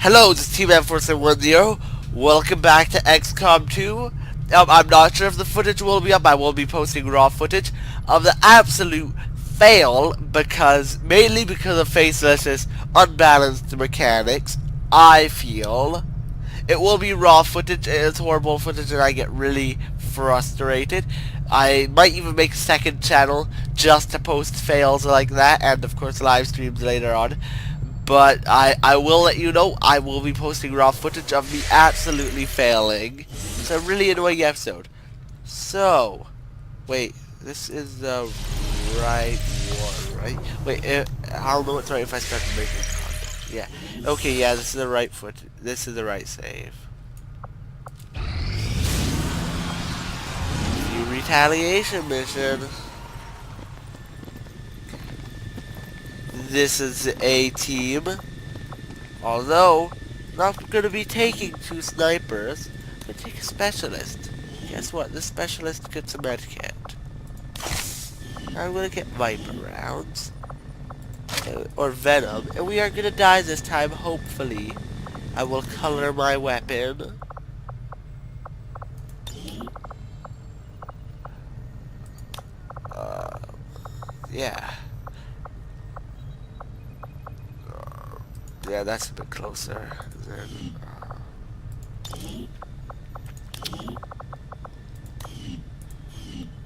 Hello, this is Team F4710. Welcome back to XCOM 2. I'm not sure if the footage will be up. I will be posting raw footage of the absolute fail mainly because of Faceless's unbalanced mechanics. I feel it will be raw footage. It's horrible footage, and I get really frustrated. I might even make a second channel just to post fails like that, and of course live streams later on. But I will let you know I will be posting raw footage of me absolutely failing. It's a really annoying episode. So, wait, this is the right one, right? Wait, I'll know it's right if I start making content. Yeah. Okay, yeah, this is the right This is the right save. New retaliation mission. This is a team. Although, not going to be taking 2 snipers. I'm going to take a specialist. Guess what? The specialist gets a medkit. I'm going to get Viper rounds. Or Venom. And we are going to die this time, hopefully. I will color my weapon. Yeah. Yeah, that's a bit closer.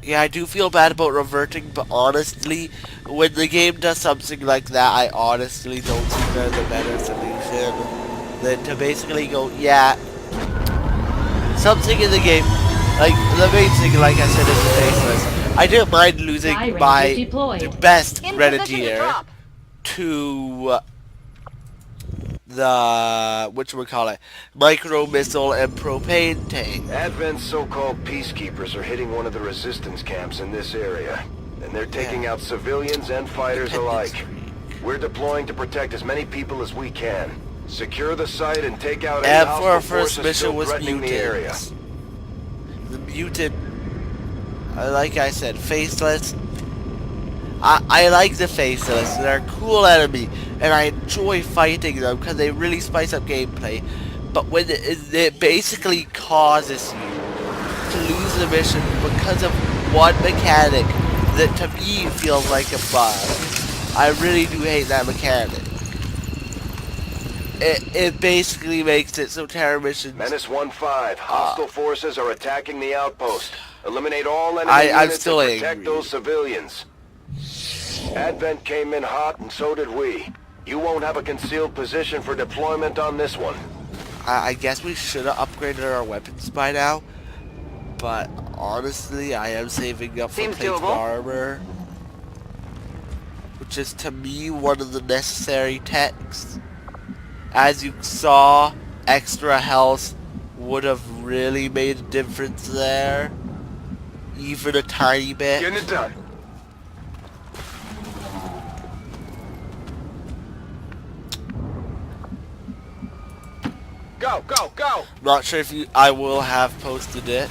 Yeah, I do feel bad about reverting, but honestly, when the game does something like that, I honestly don't see there's a better solution than to basically go, yeah, something in the game, like, the main thing, like I said, is the faceless. I didn't mind losing my best Grenadier to the whatchamacallit, micro missile and propane tank. Advent's so-called peacekeepers are hitting one of the resistance camps in this area, and they're taking out civilians and fighters alike. We're deploying to protect as many people as we can. Secure the site and take out any hostile for our first forces mission still was threatening the area. The mutant, like I said, faceless. I like the faceless. They're a cool enemy, and I enjoy fighting them because they really spice up gameplay. But when it basically causes you to lose the mission because of one mechanic that to me feels like a bug, I really do hate that mechanic. It basically makes it so terror missions... Menace 1-5. Hostile forces are attacking the outpost. Eliminate all enemy units and protect those civilians. Advent came in hot, and so did we. You won't have a concealed position for deployment on this one. I guess we should have upgraded our weapons by now. But honestly, I am saving up for plate armor. Which is, to me, one of the necessary techs. As you saw, extra health would have really made a difference there. Even a tiny bit. Getting it done. Go, go, go! Not sure if I will have posted it.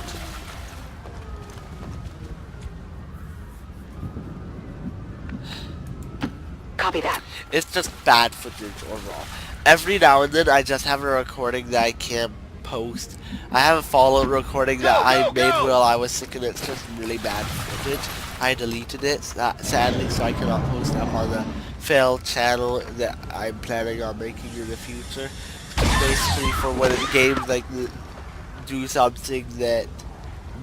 Copy that. It's just bad footage overall. Every now and then I just have a recording that I can't post. I have a follow-up recording that I made while I was sick, and it's just really bad footage. I deleted it, sadly, so I cannot post up on the failed channel that I'm planning on making in the future. Basically, for when games like do something that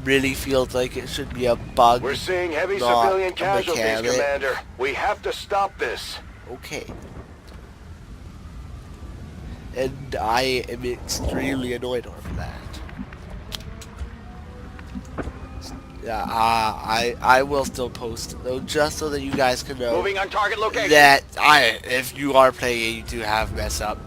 really feels like it should be a bug. We're seeing heavy civilian casualties, Commander. We have to stop this. Okay. And I am extremely annoyed over that. Yeah, I will still post it though, just so that you guys can know. Moving on target location. That if you are playing it, you do have mess up.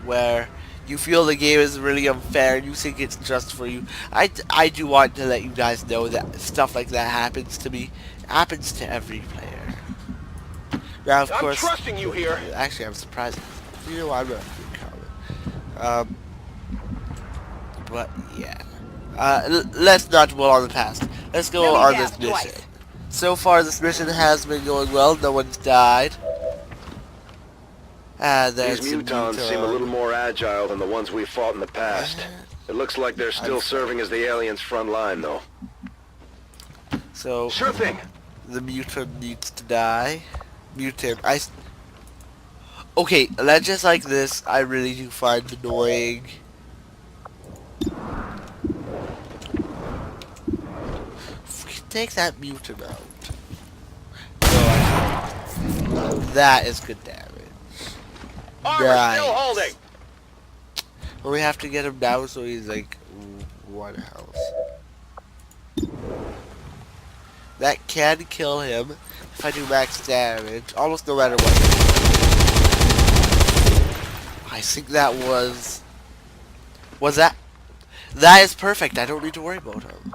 Where you feel the game is really unfair and you think it's just for you. I do want to let you guys know that stuff like that happens to me. It happens to every player. Now, of course, I'm trusting you here. Actually, I'm surprised. You know, I'm not comment. But yeah, let's not dwell on the past. Let's go on this mission. So far, this mission has been going well. No one's died. These mutons seem a little more agile than the ones we fought in the past. It looks like they're still serving as the aliens' front line, though. So, sure thing. The mutant needs to die. Mutant, okay, legends like this, I really do find annoying. Take that mutant out. No, that is good damage. Armor still holding. Well, we have to get him down so he's like 1 health. That can kill him if I do max damage, almost no matter what. I think that was that? That is perfect. I don't need to worry about him.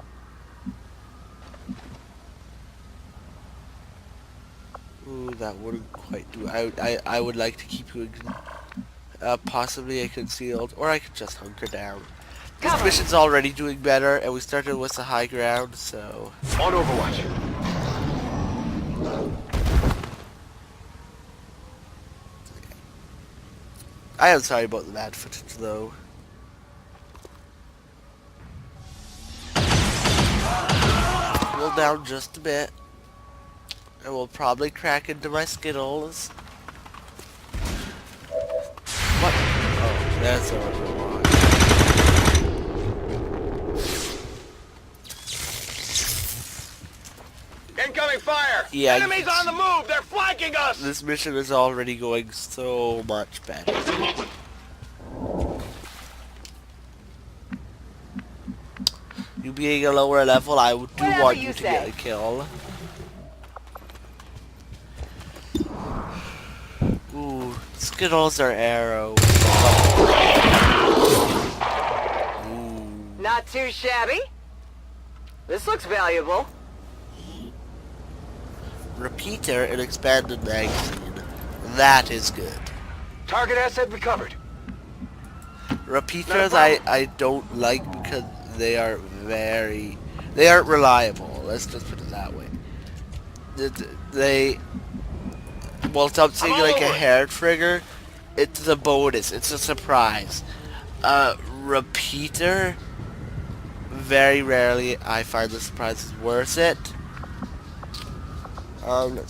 Ooh, that wouldn't quite do. I would like to keep you possibly concealed, or I could just hunker down. This mission's already doing better, and we started with the high ground, so... On Overwatch. I am sorry about the bad footage, though. Cool down just a bit. And we'll probably crack into my Skittles. What? Oh, that's Overwatch. Incoming fire! Yeah, enemies on the move! They're flanking us! This mission is already going so much better. You being a lower level, I do want you to get a kill. Ooh, Skittles are arrows. Ooh. Not too shabby. This looks valuable. Repeater and expanded magazine. That is good. Target asset recovered. Repeaters I don't like because they aren't reliable. Let's just put it that way. Well, something like a hair trigger, it's a bonus. It's a surprise. Repeater, very rarely I find the surprise is worth it.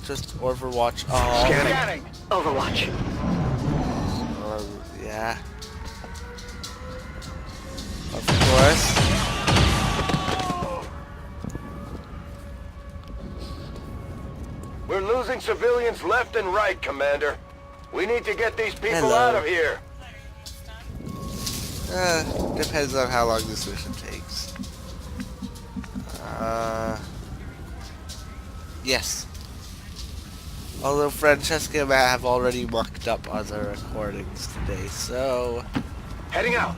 Just Overwatch all. Scanning. Overwatch. Yeah. Of course. We're losing civilians left and right, Commander. We need to get these people out of here. Depends on how long this mission takes. Yes. Although Francesca and Matt have already mucked up other recordings today, so... Heading out.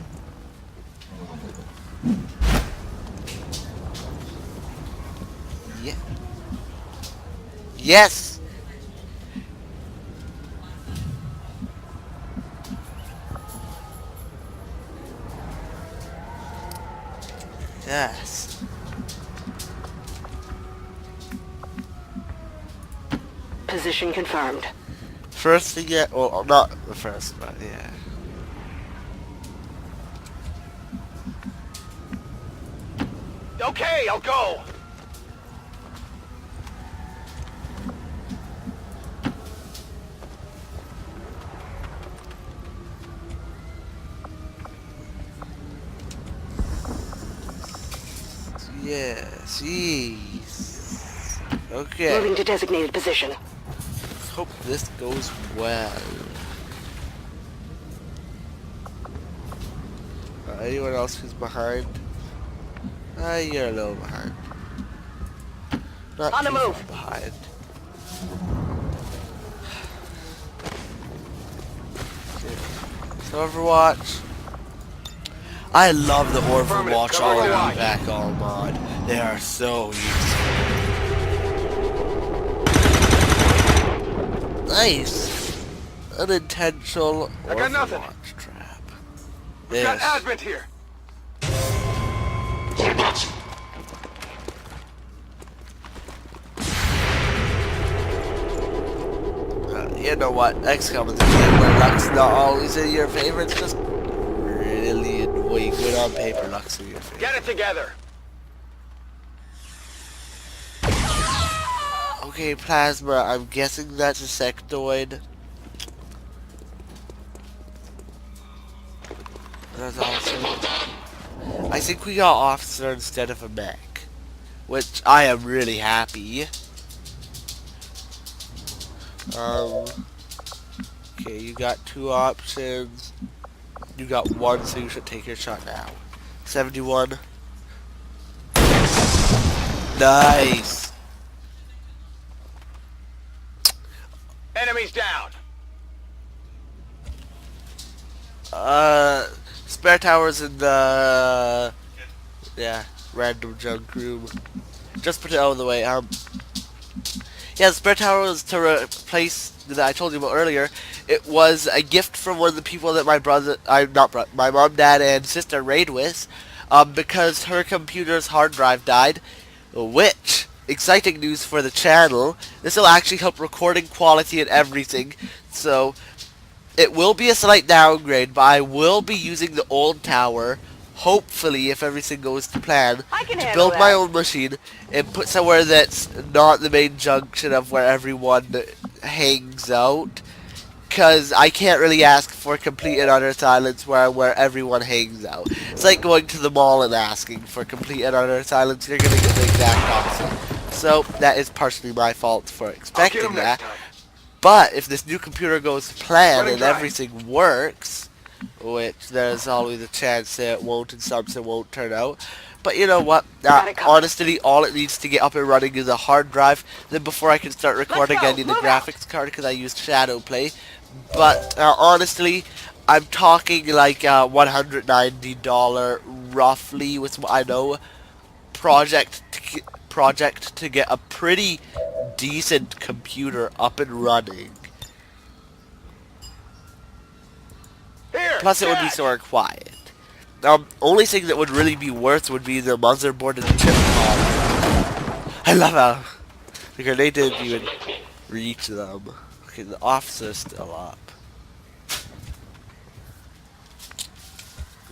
Yeah. Yes! Yes. Position confirmed. First to get... Well, not the first, but yeah. Okay, I'll go. Yes, jeez. Okay. Moving to designated position. Hope this goes well. Anyone else who's behind? You're a little behind. Not on the too move. far behind. So Overwatch. I love the Overwatch all back all mod. They are so useful. Nice. Unintentional Overwatch trap. We've got Advent here. you know what, XCOM is a game where luck's not always in your favor. It's just really annoying when on paper luck's in your favor. Get it together. Okay, Plasma, I'm guessing that's a sectoid. That's awesome. I think we got officer instead of a mech, which I am really happy. Okay, you got 2 options. You got 1, so you should take your shot now. 71. Nice. Enemies down. Spare towers in the random junk room. Just put it out of the way. Yeah, the spare tower was to replace that I told you about earlier. It was a gift from one of the people that my mom, dad, and sister raid with, because her computer's hard drive died. Which, exciting news for the channel. This will actually help recording quality and everything. So it will be a slight downgrade, but I will be using the old tower, hopefully, if everything goes to plan, to build my own machine and put somewhere that's not the main junction of where everyone hangs out. Because I can't really ask for complete and utter silence where everyone hangs out. It's like going to the mall and asking for complete and utter silence. You're going to get the exact opposite. So that is partially my fault for expecting that. But if this new computer goes to plan and everything works, which there's always a chance that it won't and something won't turn out. But you know what? Honestly, all it needs to get up and running is a hard drive. Then before I can start recording, I need a graphics card because I used Shadowplay. But honestly, I'm talking like $190 roughly with what I know project to get a pretty decent computer up and running. Plus it would be so quiet. Only thing that would really be worth would be the motherboard and the chip pod. I love how the grenade didn't even reach them. Okay, the officer's still up.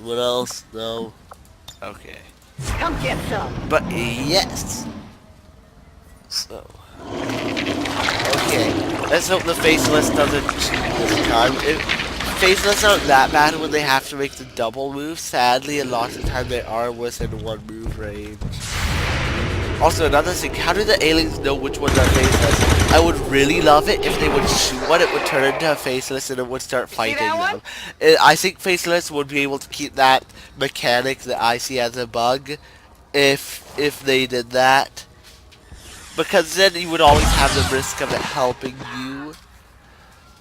What else? No. Okay. Come get some. But yes. So. Okay. Let's hope the faceless doesn't cheat this time. Faceless aren't that bad when they have to make the double move. Sadly, a lot of the time they are within 1 move range. Also, another thing, how do the aliens know which ones are faceless? I would really love it if they would shoot one, it would turn into a faceless and it would start fighting them. I think faceless would be able to keep that mechanic that I see as a bug if they did that. Because then you would always have the risk of it helping you.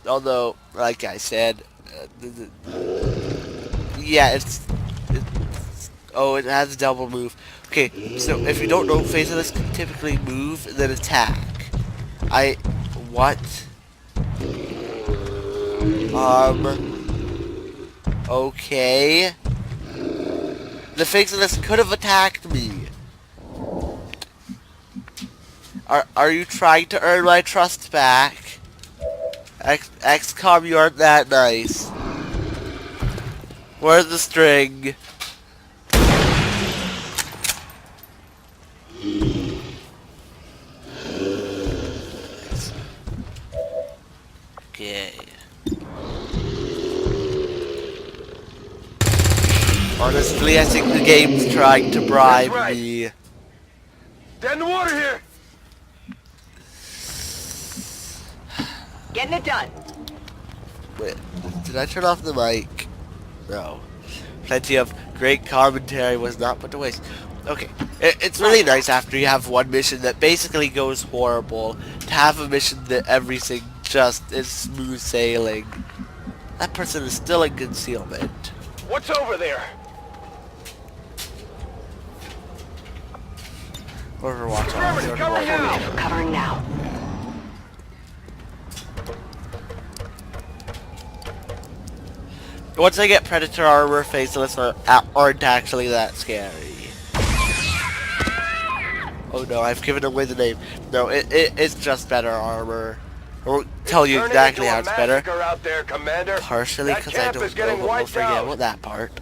Although, like I said, yeah, it has a double move. Okay, so if you don't know, faceless can typically move, then attack. What? Okay. The faceless could have attacked me. Are you trying to earn my trust back? XCOM, you aren't that nice. Where's the string? Okay. Honestly, I think the game's trying to bribe me. Dead in the water here. Getting it done. Wait, did I turn off the mic? No. Plenty of great commentary was not put to waste. Okay, it's really nice after you have one mission that basically goes horrible to have a mission that everything just is smooth sailing. That person is still in concealment. What's over there? Overwatch. Cover now. Covering now. Once I get Predator armor, faceless aren't actually that scary. Oh no, I've given away the name. No, it's just better armor. I won't tell you exactly how it's better. Out there, Commander. Partially because I don't know, but we'll forget about that part.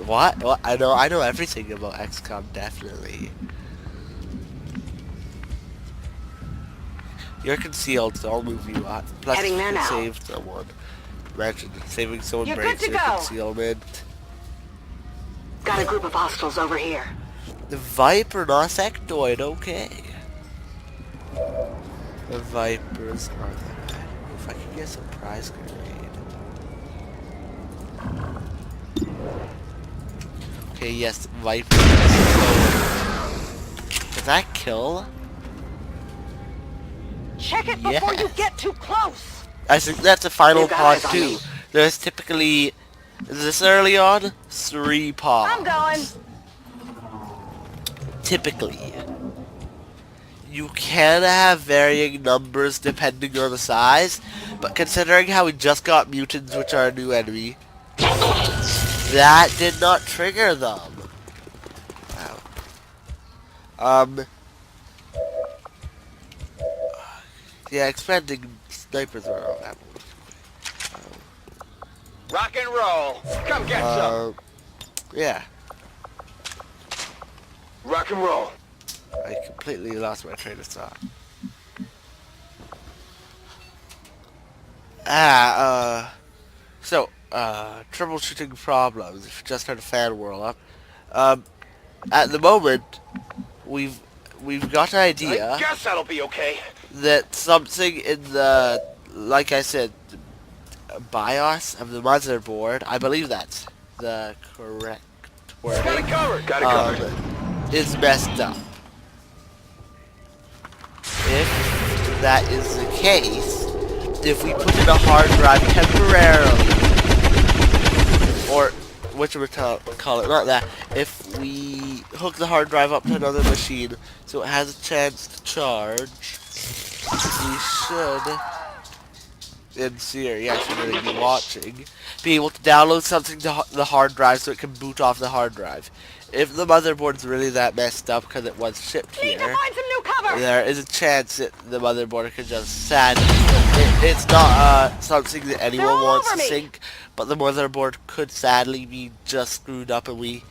What? I know everything about XCOM, definitely. You're concealed, so I'll move you out. Plus, you can save someone. Imagine saving someone breaks your concealment. Got a group of hostiles over here. The Viper, not sectoid, okay. The Vipers are the bad. If I could get a surprise grenade. Okay, yes, Viper. Does that kill? Check it before you get too close. I think that's a final pod too. There's typically, is this early on? 3 pods. I'm going. Typically. You can have varying numbers depending on the size, but considering how we just got mutants, which are a new enemy, that did not trigger them. Wow. Yeah, expanding snipers are all that. Rock and roll. Come get some. Yeah. Rock and roll. I completely lost my train of thought. Troubleshooting problems. If you just heard a fan whirl up. At the moment, we've got an idea. I guess that'll be okay. That something in the, like I said, BIOS of the motherboard, I believe that's the correct word. Got it covered. Got it covered. Is messed up. If that is the case, if we put in a hard drive temporarily, or call it, not that, if we hook the hard drive up to another machine so it has a chance to charge, we should, in theory, I should really be watching, be able to download something to the hard drive so it can boot off the hard drive. If the motherboard's really that messed up because it was shipped here, there is a chance that the motherboard could just sadly, it's not something that anyone wants to sync, but the motherboard could sadly be just screwed up and we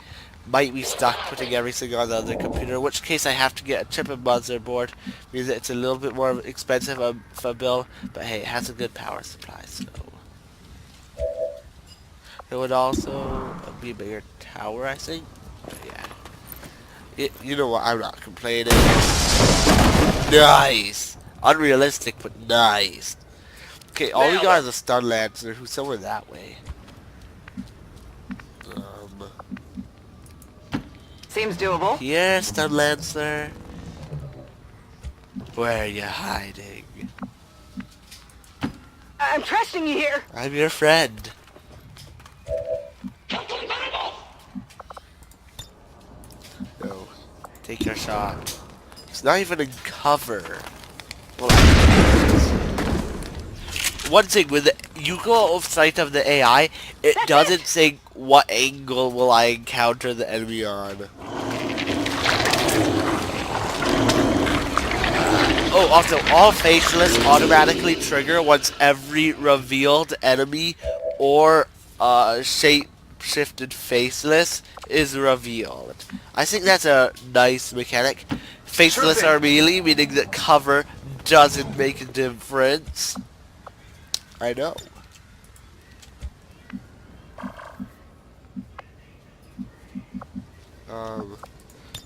might be stuck putting everything on the other computer, in which case I have to get a chip and motherboard, means that it's a little bit more expensive of a bill, but hey, it has a good power supply, so. It would also be a bigger tower, I think. But yeah. You know what, I'm not complaining. Nice! Unrealistic, but nice. Okay, all we got is a stun lancer who's somewhere that way. Seems doable. Here, stun lancer. Where are you hiding? I'm trusting you here. I'm your friend. No. Take your shot. It's not even in cover. Well, one thing, when you go off sight of the AI, it doesn't think what angle will I encounter the enemy on. Oh, also, all faceless automatically trigger once every revealed enemy or shape-shifted faceless is revealed. I think that's a nice mechanic. Faceless are melee, meaning that cover doesn't make a difference. I know.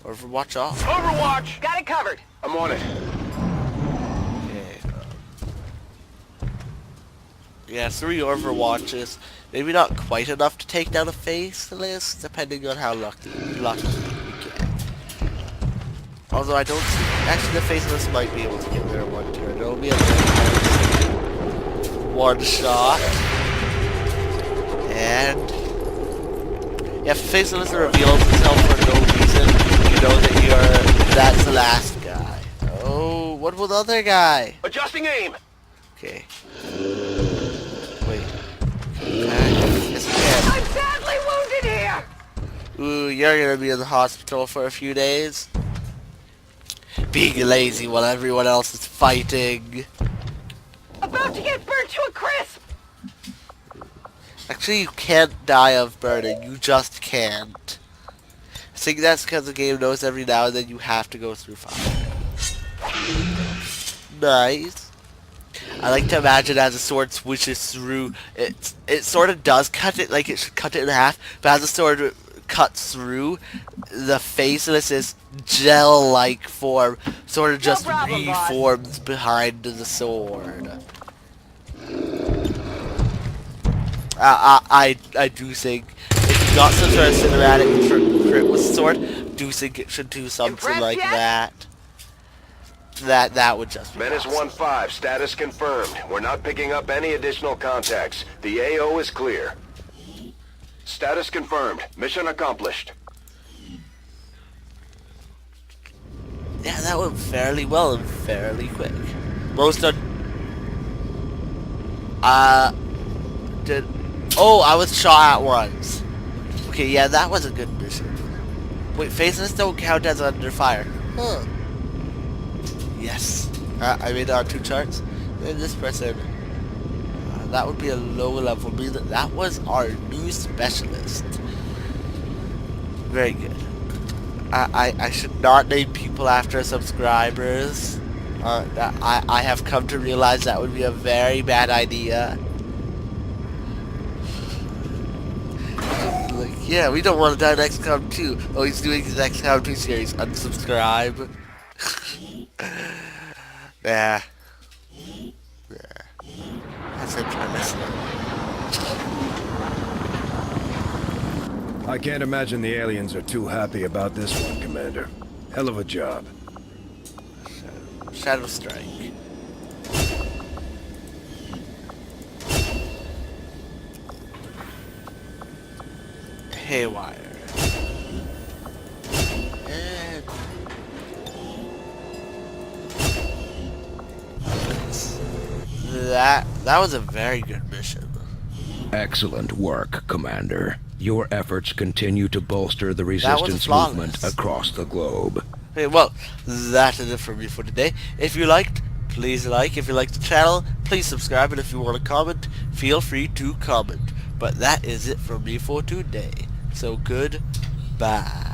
Overwatch off. Overwatch! Got it covered. I'm on it. Okay. Yeah, 3 Overwatches. Maybe not quite enough to take down a faceless, depending on how lucky we get. Although I don't see... Actually, the faceless might be able to get there in one turn. It'll be a one shot. And... yeah, if the faceless reveals itself for no reason, you know that that's the last guy. Oh, what about the other guy? Adjusting aim. Okay. Wait. Yes, I'm badly wounded here. Ooh, you're gonna be in the hospital for a few days. Being lazy while everyone else is fighting. you get burned to a crisp? Actually, you can't die of burning. You just can't. I think that's because the game knows every now and then you have to go through fire. Nice. I like to imagine as the sword swishes through, it sort of does cut it, like it should cut it in half, but as the sword cuts through, the faceless is gel-like form sort of just reforms behind the sword. I do think if you got some sort of cinematic crit with the sword, do think it should do something like that. That would just be Menace awesome. 1-5, status confirmed. We're not picking up any additional contacts. The AO is clear. Status confirmed. Mission accomplished. Yeah, that went fairly well and fairly quick. Most of... Oh, I was shot at once. Okay, yeah, that was a good mission. Wait, faceless don't count as under fire. Huh. Yes. I made our 2 charts. And this person... that would be a low level. That was our new specialist. Very good. I should not name people after subscribers. I have come to realize that would be a very bad idea. Like, yeah, we don't want to die in XCOM 2. Oh, he's doing his XCOM 2 series. Unsubscribe. Nah. That's interesting. I can't imagine the aliens are too happy about this one, Commander. Hell of a job. Shadow Strike. Haywire. And that was a very good mission. Excellent work, Commander. Your efforts continue to bolster the resistance movement across the globe. Okay, well, that is it for me for today. If you liked, please like. If you liked the channel, please subscribe. And if you want to comment, feel free to comment. But that is it from me for today. So goodbye.